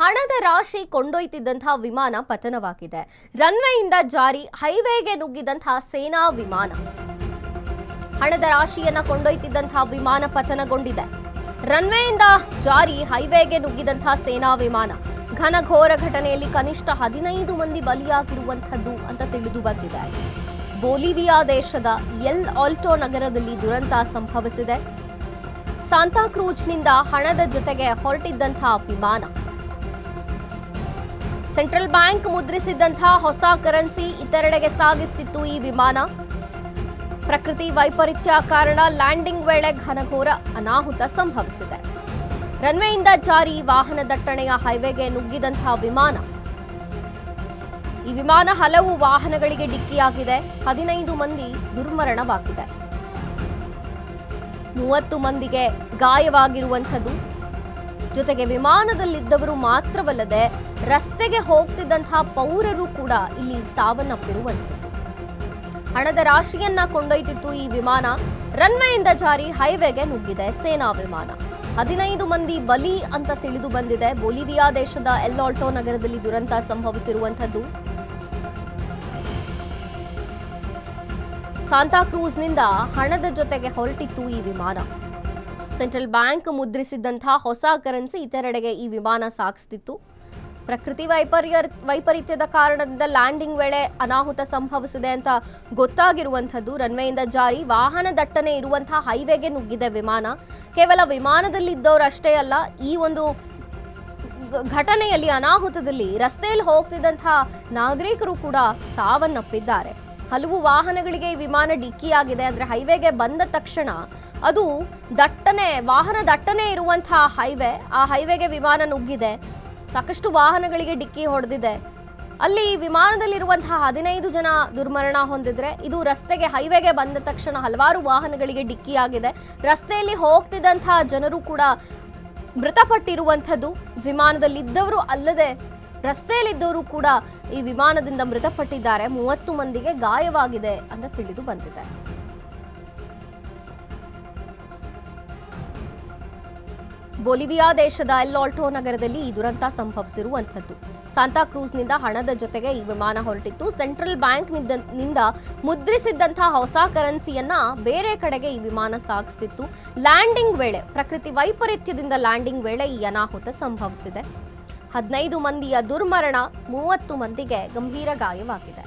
ಹಣದ ರಾಶಿ ಕೊಂಡೊಯ್ತಿದ್ದಂತಹ ವಿಮಾನ ಪತನವಾಗಿದೆ. ರನ್ವೇಯಿಂದ ಜಾರಿ ಹೈವೇಗೆ ನುಗ್ಗಿದಂತಹ ಸೇನಾ ವಿಮಾನ. ಹಣದ ರಾಶಿಯನ್ನ ಕೊಂಡೊಯ್ತಿದ್ದಂತಹ ವಿಮಾನ ಪತನಗೊಂಡಿದೆ. ರನ್ವೇಯಿಂದ ಜಾರಿ ಹೈವೇಗೆ ನುಗ್ಗಿದಂತಹ ಸೇನಾ ವಿಮಾನ. ಘನಘೋರ ಘಟನೆಯಲ್ಲಿ ಕನಿಷ್ಠ 15 ಮಂದಿ ಬಲಿಯಾಗಿರುವಂತದ್ದು ಅಂತ ತಿಳಿದು ಬಂದಿದೆ. ಬೊಲಿವಿಯಾ ದೇಶದ ಎಲ್ ಆಲ್ಟೋ ನಗರದಲ್ಲಿ ದುರಂತ ಸಂಭವಿಸಿದೆ. ಸಾಂತಾಕ್ರೂಜ್ನಿಂದ ಹಣದ ಜೊತೆಗೆ ಹೊರಟಿದ್ದಂತಹ ವಿಮಾನ. ಸೆಂಟ್ರಲ್ ಬ್ಯಾಂಕ್ ಮುದ್ರಿಸಿದ್ದಂತಹ ಹೊಸ ಕರೆನ್ಸಿ ಇತರೆಡೆಗೆ ಸಾಗಿಸುತ್ತಿತ್ತು ಈ ವಿಮಾನ. ಪ್ರಕೃತಿ ವೈಪರೀತ್ಯ ಕಾರಣ ಲ್ಯಾಂಡಿಂಗ್ ವೇಳೆ ಘನಘೋರ ಅನಾಹುತ ಸಂಭವಿಸಿದೆ. ರನ್ವೇಯಿಂದ ಜಾರಿ ವಾಹನ ದಟ್ಟಣೆಯ ಹೈವೇಗೆ ನುಗ್ಗಿದಂತಹ ವಿಮಾನ. ಈ ವಿಮಾನ ಹಲವು ವಾಹನಗಳಿಗೆ ಡಿಕ್ಕಿಯಾಗಿದೆ. 15 ಮಂದಿ ದುರ್ಮರಣವಾಗಿದೆ. 30 ಮಂದಿಗೆ ಗಾಯವಾಗಿರುವಂಥದ್ದು. ಜೊತೆಗೆ ವಿಮಾನದಲ್ಲಿದ್ದವರು ಮಾತ್ರವಲ್ಲದೆ ರಸ್ತೆಗೆ ಹೋಗ್ತಿದ್ದಂತಹ ಪೌರರು ಕೂಡ ಇಲ್ಲಿ ಸಾವನ್ನಪ್ಪಿರುವಂಥದ್ದು. ಹಣದ ರಾಶಿಯನ್ನ ಕೊಂಡೊಯ್ತಿತ್ತು ಈ ವಿಮಾನ. ರನ್ವೇಯಿಂದ ಜಾರಿ ಹೈವೇಗೆ ನುಗ್ಗಿದೆ ಸೇನಾ ವಿಮಾನ. 15 ಮಂದಿ ಬಲಿ ಅಂತ ತಿಳಿದು ಬಂದಿದೆ. ಬೊಲಿವಿಯಾ ದೇಶದ ಎಲ್ ಆಲ್ಟೋ ನಗರದಲ್ಲಿ ದುರಂತ ಸಂಭವಿಸಿರುವಂಥದ್ದು. ಸಾಂತಾಕ್ರೂಜ್ನಿಂದ ಹಣದ ಜೊತೆಗೆ ಹೊರಟಿತ್ತು ಈ ವಿಮಾನ. ಸೆಂಟ್ರಲ್ ಬ್ಯಾಂಕ್ ಮುದ್ರಿಸಿದ್ದಂತಹ ಹೊಸ ಕರೆನ್ಸಿ ಇತರೆಡೆಗೆ ಈ ವಿಮಾನ ಸಾಗಿಸ್ತಿತ್ತು. ಪ್ರಕೃತಿ ವೈಪರೀತ್ಯದ ಕಾರಣದಿಂದ ಲ್ಯಾಂಡಿಂಗ್ ವೇಳೆ ಅನಾಹುತ ಸಂಭವಿಸಿದೆ ಅಂತ ಗೊತ್ತಾಗಿರುವಂಥದ್ದು. ರನ್ವೇಯಿಂದ ಜಾರಿ ವಾಹನ ದಟ್ಟಣೆ ಇರುವಂತಹ ಹೈವೇಗೆ ನುಗ್ಗಿದೆ ವಿಮಾನ. ಕೇವಲ ವಿಮಾನದಲ್ಲಿದ್ದವರಷ್ಟೇ ಅಲ್ಲ, ಈ ಒಂದು ಘಟನೆಯಲ್ಲಿ ಅನಾಹುತದಲ್ಲಿ ರಸ್ತೆಯಲ್ಲಿ ಹೋಗ್ತಿದ್ದಂತಹ ನಾಗರಿಕರು ಕೂಡ ಸಾವನ್ನಪ್ಪಿದ್ದಾರೆ. ಹಲವು ವಾಹನಗಳಿಗೆ ಈ ವಿಮಾನ ಡಿಕ್ಕಿಯಾಗಿದೆ. ಅಂದರೆ ಹೈವೇಗೆ ಬಂದ ತಕ್ಷಣ ಅದು ವಾಹನ ದಟ್ಟಣೆ ಇರುವಂತಹ ಹೈವೇ. ಆ ಹೈವೇಗೆ ವಿಮಾನ ನುಗ್ಗಿದೆ. ಸಾಕಷ್ಟು ವಾಹನಗಳಿಗೆ ಡಿಕ್ಕಿ ಹೊಡೆದಿದೆ. ಅಲ್ಲಿ ವಿಮಾನದಲ್ಲಿರುವಂತಹ 15 ಜನ ದುರ್ಮರಣ ಹೊಂದಿದ್ರೆ, ಇದು ರಸ್ತೆಗೆ ಹೈವೇಗೆ ಬಂದ ತಕ್ಷಣ ಹಲವಾರು ವಾಹನಗಳಿಗೆ ಡಿಕ್ಕಿಯಾಗಿದೆ. ರಸ್ತೆಯಲ್ಲಿ ಹೋಗ್ತಿದ್ದಂತಹ ಜನರು ಕೂಡ ಮೃತಪಟ್ಟಿರುವಂಥದ್ದು. ವಿಮಾನದಲ್ಲಿದ್ದವರು ಅಲ್ಲದೆ ರಸ್ತೆಯಲ್ಲಿದ್ದವರು ಕೂಡ ಈ ವಿಮಾನದಿಂದ ಮೃತಪಟ್ಟಿದ್ದಾರೆ. 30 ಮಂದಿಗೆ ಗಾಯವಾಗಿದೆ ಅಂತ ತಿಳಿದು ಬಂದಿದೆ. ಬೊಲಿವಿಯಾ ದೇಶದ ಎಲ್ ಆಲ್ಟೋ ನಗರದಲ್ಲಿ ಈ ದುರಂತ ಸಂಭವಿಸಿರುವಂಥದ್ದು. ಸಾಂತಾಕ್ರೂಜ್ನಿಂದ ಹಣದ ಜೊತೆಗೆ ಈ ವಿಮಾನ ಹೊರಟಿತ್ತು. ಸೆಂಟ್ರಲ್ ಬ್ಯಾಂಕ್ನಿಂದ ಮುದ್ರಿಸಿದ್ದಂತಹ ಹೊಸ ಕರೆನ್ಸಿಯನ್ನ ಬೇರೆ ಕಡೆಗೆ ಈ ವಿಮಾನ ಸಾಗಿಸ್ತಿತ್ತು. ಲ್ಯಾಂಡಿಂಗ್ ವೇಳೆ ಪ್ರಕೃತಿ ವೈಪರೀತ್ಯದಿಂದ ಲ್ಯಾಂಡಿಂಗ್ ವೇಳೆ ಈ ಅನಾಹುತ ಸಂಭವಿಸಿದೆ. 15 ಮಂದಿಯ ದುರ್ಮರಣ, 30 ಮಂದಿಗೆ ಗಂಭೀರ ಗಾಯವಾಗಿದೆ.